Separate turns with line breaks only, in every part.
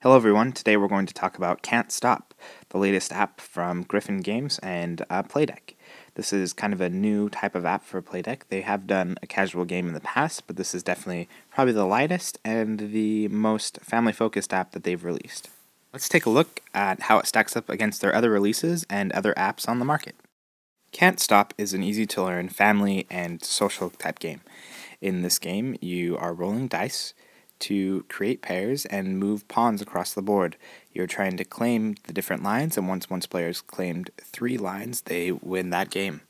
Hello everyone, today we're going to talk about Can't Stop, the latest app from Griffin Games and Playdeck. This is kind of a new type of app for Playdeck. They have done a casual game in the past, but this is definitely probably the lightest and the most family-focused app that they've released. Let's take a look at how it stacks up against their other releases and other apps on the market. Can't Stop is an easy-to-learn family and social type game. In this game, you are rolling dice to create pairs and move pawns across the board. You're trying to claim the different lines, and once one player's claimed 3 lines, they win that game.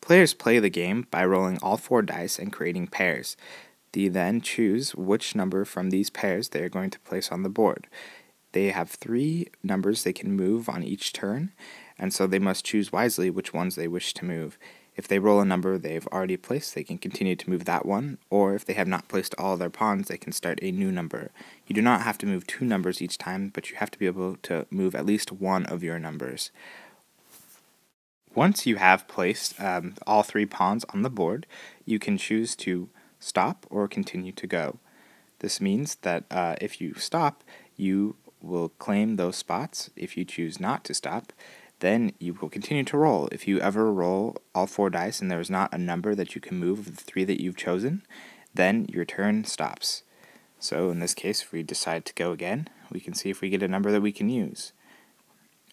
Players play the game by rolling all 4 dice and creating pairs. They then choose which number from these pairs they are going to place on the board. They have 3 numbers they can move on each turn, and so they must choose wisely which ones they wish to move. If they roll a number they've already placed, they can continue to move that one, or if they have not placed all their pawns, they can start a new number. You do not have to move 2 numbers each time, but you have to be able to move at least one of your numbers. Once you have placed all 3 pawns on the board, you can choose to stop or continue to go. This means that if you stop, you will claim those spots. If you choose not to stop, then you will continue to roll. If you ever roll all 4 dice and there is not a number that you can move of the 3 that you've chosen, then your turn stops. So in this case, if we decide to go again, we can see if we get a number that we can use.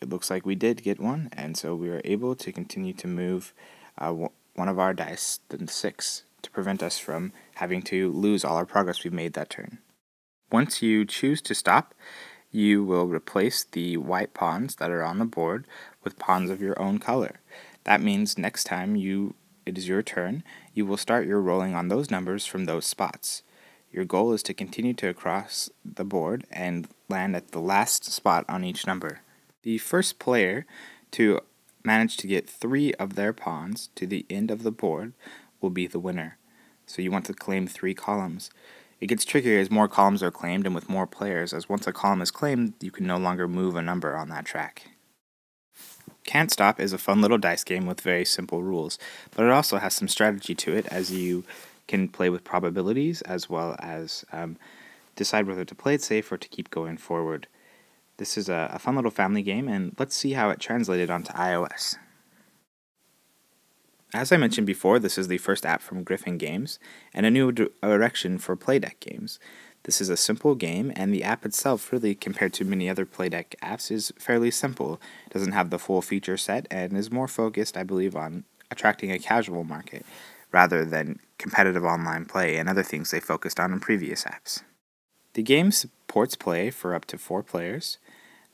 It looks like we did get one, and so we are able to continue to move one of our dice, the 6, to prevent us from having to lose all our progress we've made that turn. Once you choose to stop, you will replace the white pawns that are on the board with pawns of your own color. That means next time it is your turn, you will start your rolling on those numbers from those spots. Your goal is to continue to cross the board and land at the last spot on each number. The first player to manage to get 3 of their pawns to the end of the board will be the winner. So you want to claim 3 columns. It gets trickier as more columns are claimed and with more players, as once a column is claimed, you can no longer move a number on that track. Can't Stop is a fun little dice game with very simple rules, but it also has some strategy to it, as you can play with probabilities as well as decide whether to play it safe or to keep going forward. This is a fun little family game, and let's see how it translated onto iOS. As I mentioned before, this is the first app from Griffin Games, and a new direction for Playdeck games. This is a simple game, and the app itself, really compared to many other Playdeck apps, is fairly simple. It doesn't have the full feature set, and is more focused, I believe, on attracting a casual market, rather than competitive online play and other things they focused on in previous apps. The game supports play for up to 4 players,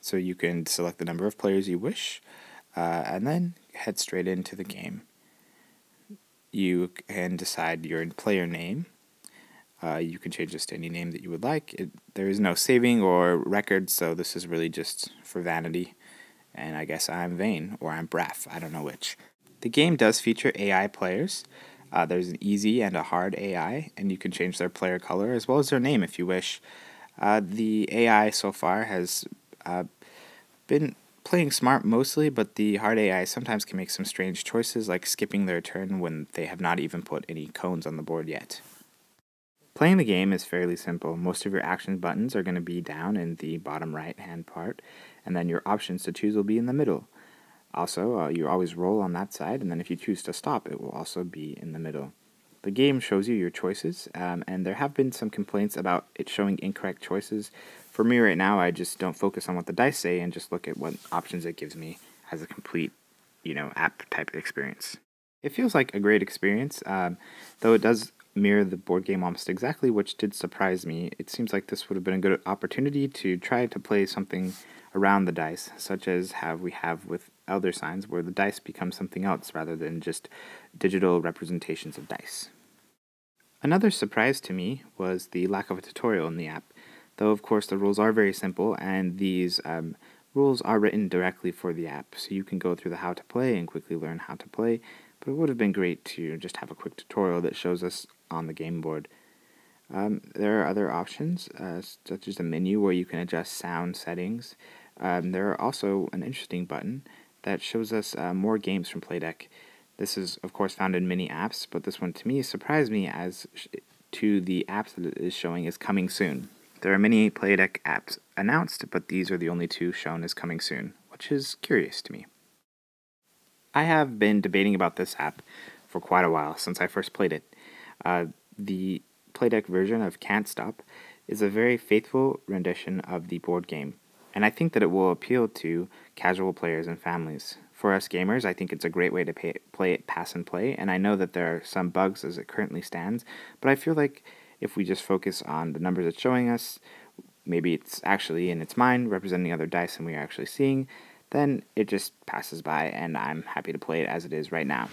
so you can select the number of players you wish, and then head straight into the game. You can decide your player name. You can change this to any name that you would like. There is no saving or record, so this is really just for vanity. And I guess I'm vain, or I'm braff, I don't know which. The game does feature AI players. There's an easy and a hard AI, and you can change their player color as well as their name if you wish. The AI so far has been playing smart mostly, but the hard AI sometimes can make some strange choices, like skipping their turn when they have not even put any cones on the board yet. Playing the game is fairly simple. Most of your action buttons are going to be down in the bottom right hand part, and then your options to choose will be in the middle. Also, you always roll on that side, and then if you choose to stop, it will also be in the middle. The game shows you your choices, and there have been some complaints about it showing incorrect choices. For me right now, I just don't focus on what the dice say and just look at what options it gives me as a complete, app type experience. It feels like a great experience, though it does mirror the board game almost exactly, which did surprise me. It seems like this would have been a good opportunity to try to play something around the dice, such as how we have with Elder Signs, where the dice become something else rather than just digital representations of dice. Another surprise to me was the lack of a tutorial in the app, though of course the rules are very simple, and these rules are written directly for the app, so you can go through the how to play and quickly learn how to play, but it would have been great to just have a quick tutorial that shows us on the game board. There are other options, such as a menu where you can adjust sound settings. There are also an interesting button that shows us more games from Playdeck. This is, of course, found in many apps, but this one to me surprised me as to the apps that it is showing is coming soon. There are many Play Deck apps announced, but these are the only two shown as coming soon, which is curious to me. I have been debating about this app for quite a while since I first played it. The Play Deck version of Can't Stop is a very faithful rendition of the board game, and I think that it will appeal to casual players and families. For us gamers, I think it's a great way to play it pass and play, and I know that there are some bugs as it currently stands, but I feel like if we just focus on the numbers it's showing us, maybe it's actually in its mind representing other dice than we are actually seeing, then it just passes by and I'm happy to play it as it is right now.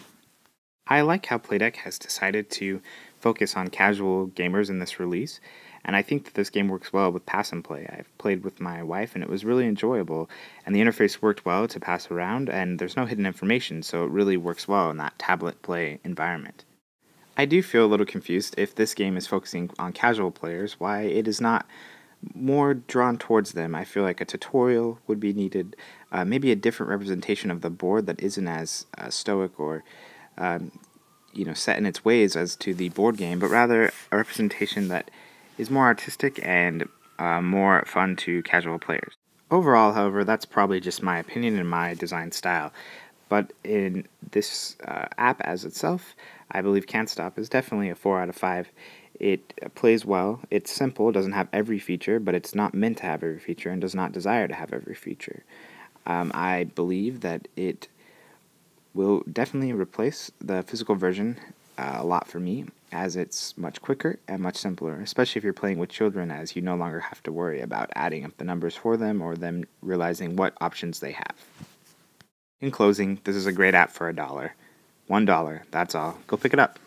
I like how Playdeck has decided to focus on casual gamers in this release, and I think that this game works well with pass and play. I've played with my wife and it was really enjoyable, and the interface worked well to pass around, and there's no hidden information, so it really works well in that tablet play environment. I do feel a little confused if this game is focusing on casual players, why it is not more drawn towards them. I feel like a tutorial would be needed, maybe a different representation of the board that isn't as stoic or set in its ways as to the board game, but rather a representation that is more artistic and more fun to casual players. Overall, however, that's probably just my opinion and my design style. But in this app as itself, I believe Can't Stop is definitely a 4 out of 5. It plays well, it's simple, doesn't have every feature, but it's not meant to have every feature and does not desire to have every feature. I believe that it will definitely replace the physical version a lot for me, as it's much quicker and much simpler, especially if you're playing with children, as you no longer have to worry about adding up the numbers for them or them realizing what options they have. In closing, this is a great app for $1. $1, that's all. Go pick it up.